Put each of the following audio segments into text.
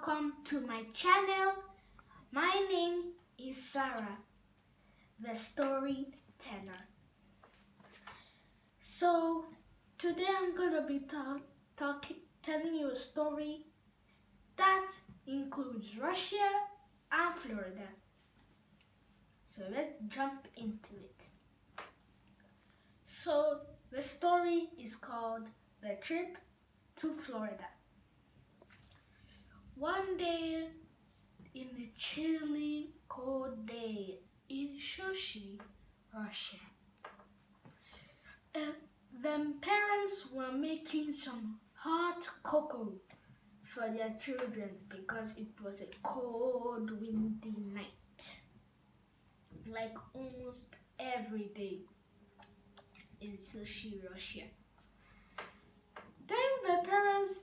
welcome to my channel. My name is Sarah, the storyteller. So today I'm gonna be telling you a story that includes Russia and Florida. So let's jump into it. So the story is called The Trip to Florida. One day, in a chilly, cold day in Sochi, Russia, the parents were making some hot cocoa for their children because it was a cold, windy night, like almost every day in Sochi, Russia. Then the parents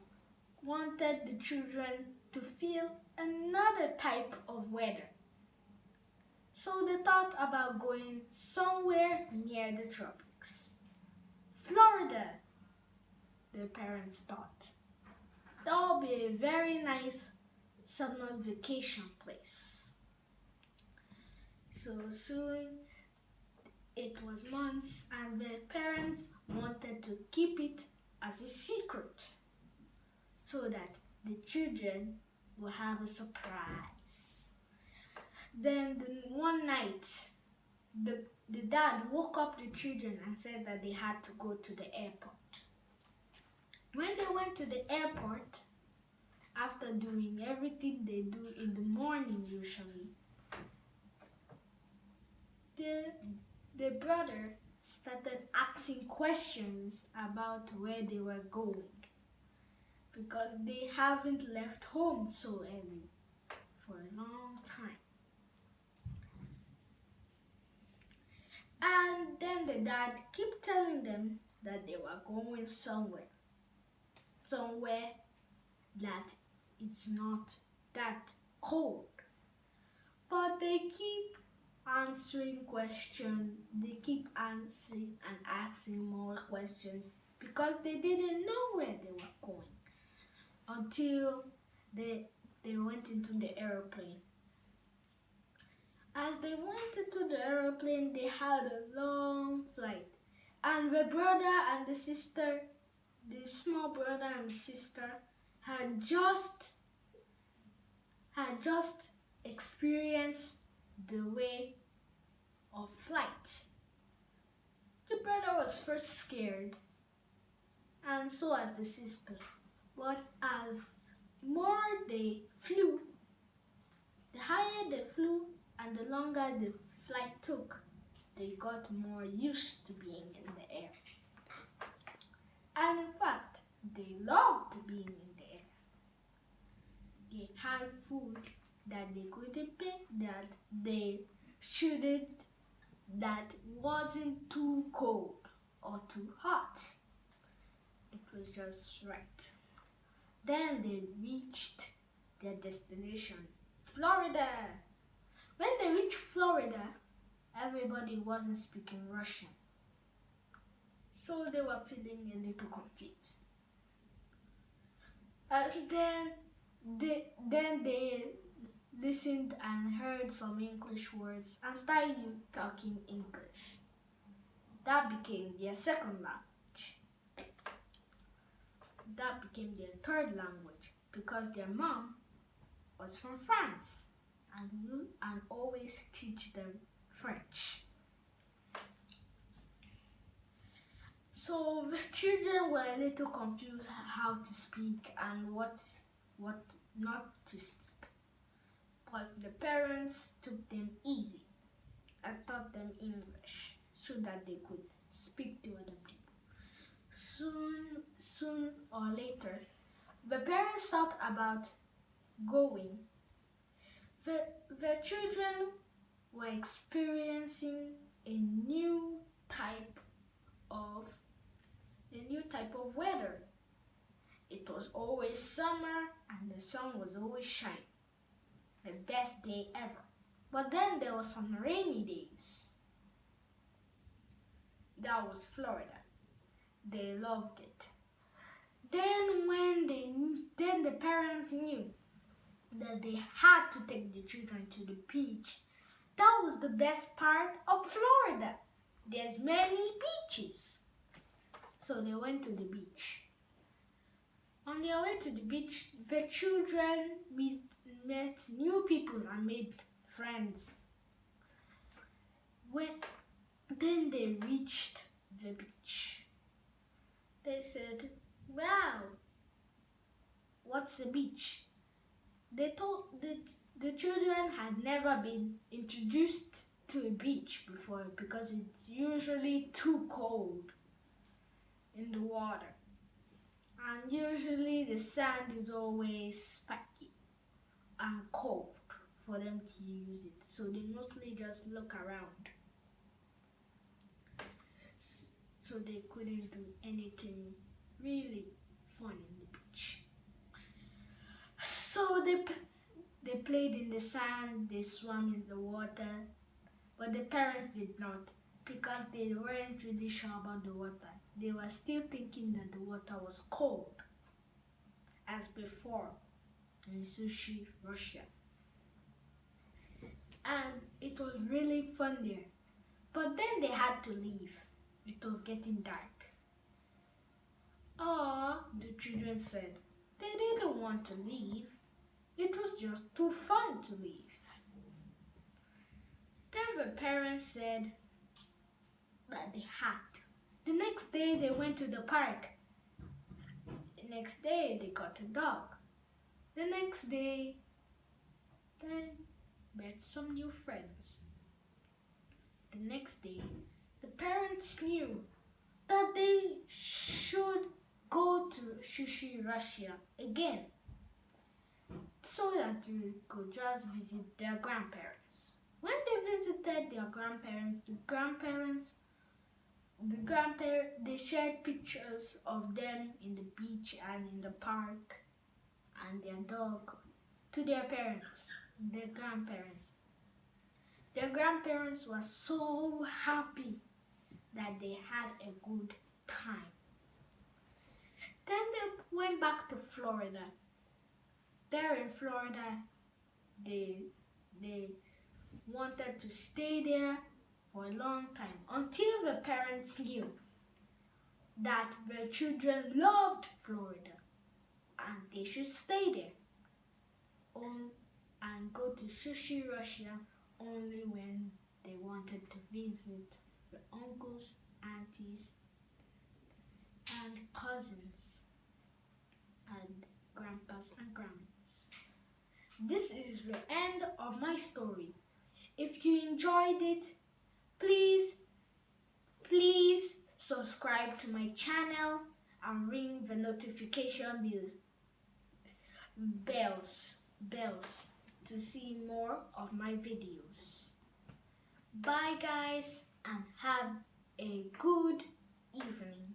wanted the children to feel another type of weather. So they thought about going somewhere near the tropics. Florida, the parents thought. That would be a very nice summer vacation place. So soon, it was months and the parents wanted to keep it as a secret so that the children will have a surprise. Then one night, the dad woke up the children and said that they had to go to the airport. When they went to the airport, after doing everything they do in the morning usually, the brother started asking questions about where they were going, because they haven't left home so early for a long time. And then the dad kept telling them that they were going somewhere that it's not that cold. But they keep answering questions, they keep answering and asking more questions because they didn't know where they were going until they went into the aeroplane. As they went into the aeroplane, they had a long flight, and the brother and the sister, the small brother and sister, had just experienced the way of flight. The brother was first scared, and so was the sister. But as more they flew, the higher they flew and the longer the flight took, they got more used to being in the air. And in fact, they loved being in the air. They had food that they couldn't pick, that they shouldn't, that wasn't too cold or too hot. It was just right. Then they reached their destination, Florida. When they reached Florida, everybody wasn't speaking Russian, so they were feeling a little confused. Then they listened and heard some English words and started talking English. That became their second language. That became their third language because their mom was from France and always teach them French. So the children were a little confused how to speak and what not to speak. But the parents took them easy and taught them English so that they could speak to other people. Soon or later, the parents thought about going. The children were experiencing a new type of weather. It was always summer and the sun was always shining. The best day ever. But then there were some rainy days. That was Florida. They loved it. Then the parents knew that they had to take the children to the beach. That was the best part of Florida. There's many beaches. So they went to the beach. On their way to the beach, the children met new people and made friends. Then they reached the beach. They said, "Wow, what's a beach?" They told the children had never been introduced to a beach before because it's usually too cold in the water. And usually the sand is always spiky and cold for them to use it. So they mostly just look around. So they couldn't do anything really fun in the beach. So they played in the sand, they swam in the water, but the parents did not because they weren't really sure about the water. They were still thinking that the water was cold as before in Sochi, Russia. And it was really fun there. But then they had to leave. It was getting dark. The children said they didn't want to leave. It was just too fun to leave. Then the parents said that they had to. The next day they went to the park. The next day they got a dog. The next day they met some new friends. The next day the parents knew that they should go to Sochi, Russia again so that they could just visit their grandparents. When they visited their grandparents, they shared pictures of them in the beach and in the park and their dog to their parents, their grandparents. Their grandparents were so happy that they had a good time. Then they went back to Florida. There in Florida, they wanted to stay there for a long time until the parents knew that their children loved Florida and they should stay there and go to Sochi, Russia only when they wanted to visit the uncles, aunties, and cousins, and grandpas and grandmas. This is the end of my story. If you enjoyed it, please subscribe to my channel and ring the notification bells to see more of my videos. Bye guys, and have a good evening.